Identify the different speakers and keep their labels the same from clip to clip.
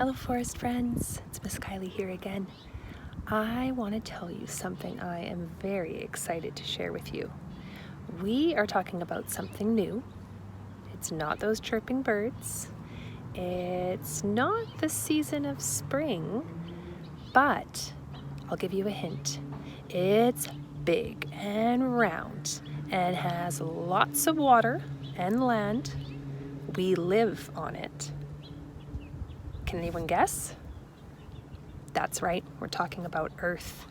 Speaker 1: Hello forest friends, it's Miss Kylie here again. I want to tell you something I am very excited to share with you. We are talking about something new. It's not those chirping birds. It's not the season of spring, but I'll give you a hint. It's big and round and has lots of water and land. We live on it. Can anyone guess? That's right, we're talking about Earth.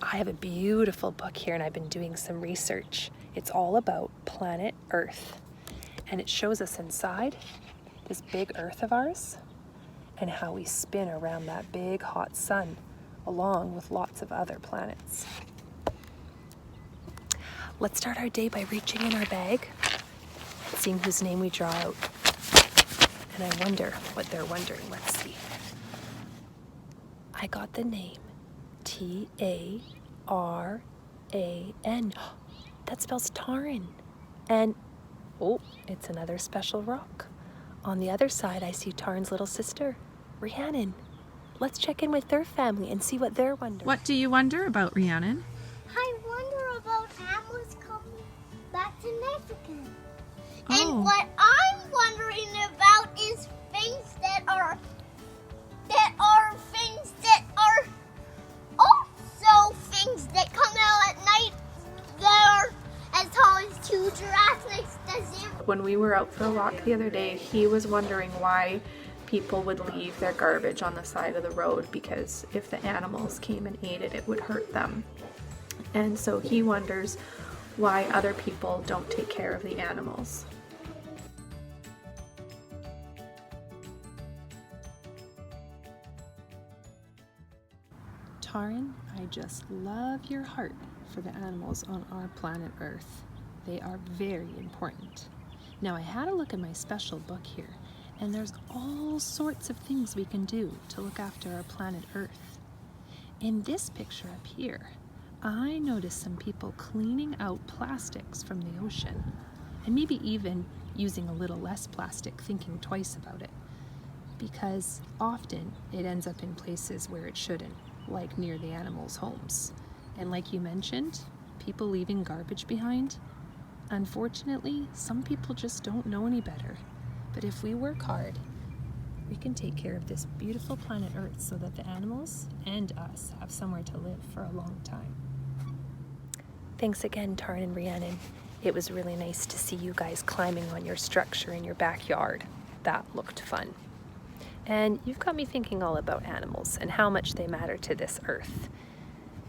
Speaker 1: I have a beautiful book here and I've been doing some research. It's all about planet Earth. And it shows us inside this big Earth of ours and how we spin around that big hot sun along with lots of other planets. Let's start our day by reaching in our bag and seeing whose name we draw out. And I wonder what they're wondering. Let's see. I got the name T-A-R-A-N. That spells Taran. And, oh, it's another special rock. On the other side, I see Taran's little sister, Rhiannon. Let's check in with their family and see what they're wondering.
Speaker 2: What do you wonder about, Rhiannon?
Speaker 3: I wonder about animals coming back to Mexico.
Speaker 2: Oh.
Speaker 3: And what I'm wondering about is things that are also things that come out at night that are as tall as two giraffes.
Speaker 2: When we were out for a walk the other day, he was wondering why people would leave their garbage on the side of the road, because if the animals came and ate it, it would hurt them. And so he wonders why other people don't take care of the animals.
Speaker 1: Taran, I just love your heart for the animals on our planet Earth. They are very important. Now, I had a look at my special book here, and there's all sorts of things we can do to look after our planet Earth. In this picture up here, I noticed some people cleaning out plastics from the ocean, and maybe even using a little less plastic, thinking twice about it, because often it ends up in places where it shouldn't, like near the animals' homes. And like you mentioned, people leaving garbage behind. Unfortunately, some people just don't know any better. But if we work hard, we can take care of this beautiful planet Earth so that the animals and us have somewhere to live for a long time. Thanks again, Taran and Rhiannon. It was really nice to see you guys climbing on your structure in your backyard. That looked fun. And you've got me thinking all about animals and how much they matter to this Earth.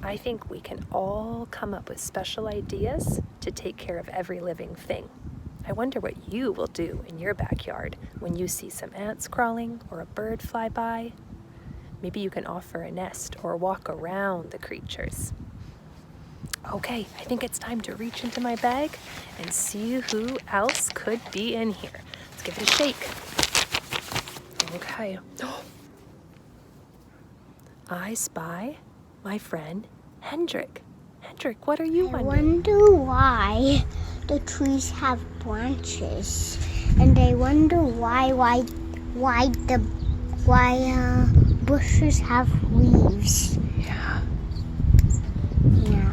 Speaker 1: I think we can all come up with special ideas to take care of every living thing. I wonder what you will do in your backyard when you see some ants crawling or a bird fly by. Maybe you can offer a nest or walk around the creatures. Okay, I think it's time to reach into my bag and see who else could be in here. Let's give it a shake. Okay. I spy my friend Hendrik. Hendrik, what are you wondering?
Speaker 3: I wonder why the trees have branches, and I wonder why bushes have leaves.
Speaker 1: Yeah.
Speaker 3: Yeah.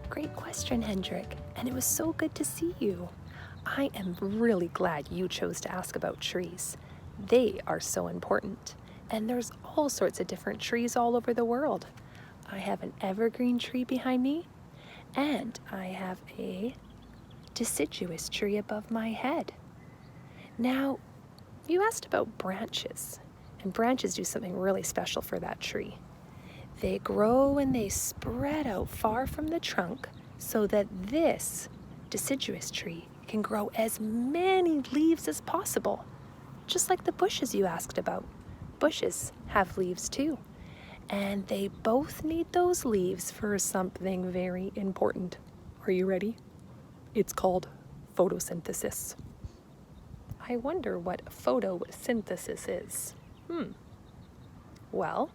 Speaker 1: Great question, Hendrik, and it was so good to see you. I am really glad you chose to ask about trees. They are so important, and there's all sorts of different trees all over the world. I have an evergreen tree behind me, and I have a deciduous tree above my head. Now, you asked about branches, and branches do something really special for that tree. They grow and they spread out far from the trunk so that this deciduous tree can grow as many leaves as possible, just like the bushes you asked about. Bushes have leaves too, and they both need those leaves for something very important. Are you ready? It's called photosynthesis. I wonder what photosynthesis is. Well,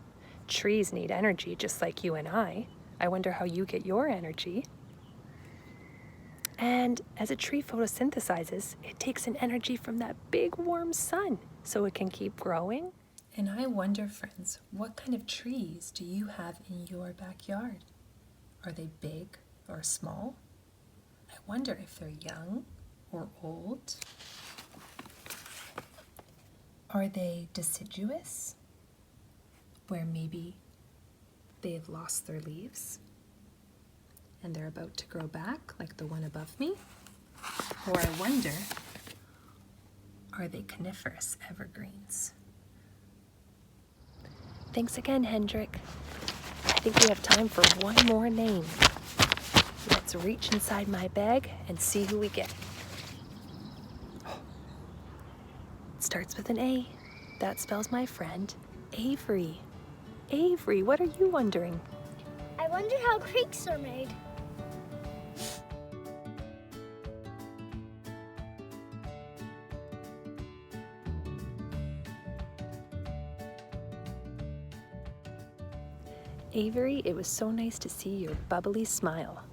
Speaker 1: Trees need energy just like you and I. I wonder how you get your energy. And as a tree photosynthesizes, it takes an energy from that big warm sun so it can keep growing. And I wonder, friends, what kind of trees do you have in your backyard? Are they big or small? I wonder if they're young or old. Are they deciduous, where maybe they've lost their leaves and they're about to grow back like the one above me? Or I wonder, are they coniferous evergreens? Thanks again, Hendrik. I think we have time for one more name. Let's reach inside my bag and see who we get. It starts with an A. That spells my friend, Avery. Avery, what are you wondering?
Speaker 3: I wonder how creeks are made.
Speaker 1: Avery, it was so nice to see your bubbly smile.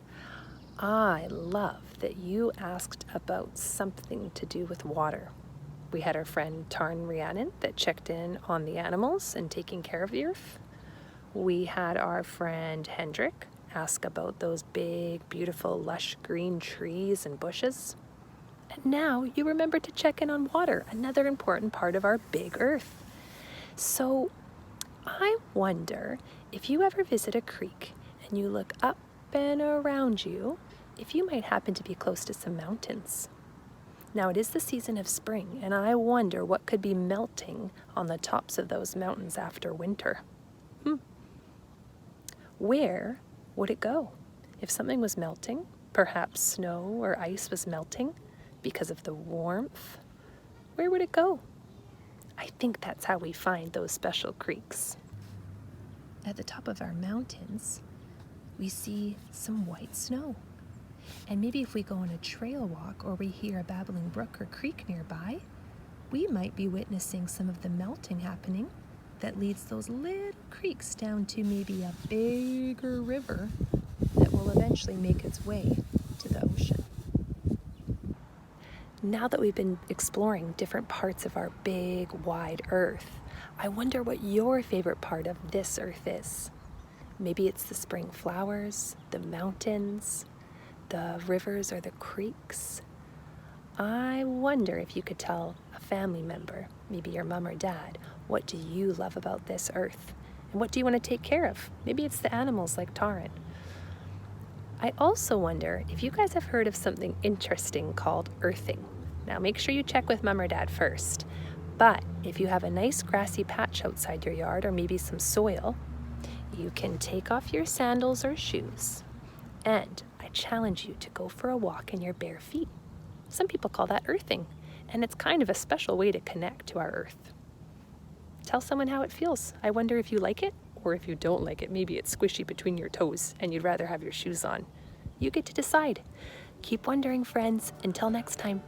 Speaker 1: I love that you asked about something to do with water. We had our friend Tarn Rhiannon that checked in on the animals and taking care of the earth. We had our friend Hendrik ask about those big, beautiful, lush green trees and bushes. And now you remember to check in on water, another important part of our big earth. So I wonder if you ever visit a creek and you look up and around you, if you might happen to be close to some mountains. Now it is the season of spring, and I wonder what could be melting on the tops of those mountains after winter. Where would it go? If something was melting, perhaps snow or ice was melting because of the warmth, where would it go? I think that's how we find those special creeks. At the top of our mountains, we see some white snow. And maybe if we go on a trail walk or we hear a babbling brook or creek nearby, we might be witnessing some of the melting happening that leads those little creeks down to maybe a bigger river that will eventually make its way to the ocean. Now that we've been exploring different parts of our big, wide earth, I wonder what your favorite part of this earth is. Maybe it's the spring flowers, the mountains, the rivers or the creeks. I wonder if you could tell a family member, maybe your mom or dad, what do you love about this earth? And what do you want to take care of? Maybe it's the animals like Taryn. I also wonder if you guys have heard of something interesting called earthing. Now make sure you check with mom or dad first. But if you have a nice grassy patch outside your yard or maybe some soil, you can take off your sandals or shoes. And I challenge you to go for a walk in your bare feet. Some people call that earthing, and it's kind of a special way to connect to our earth. Tell someone how it feels. I wonder if you like it, or if you don't like it, maybe it's squishy between your toes and you'd rather have your shoes on. You get to decide. Keep wondering, friends. Until next time.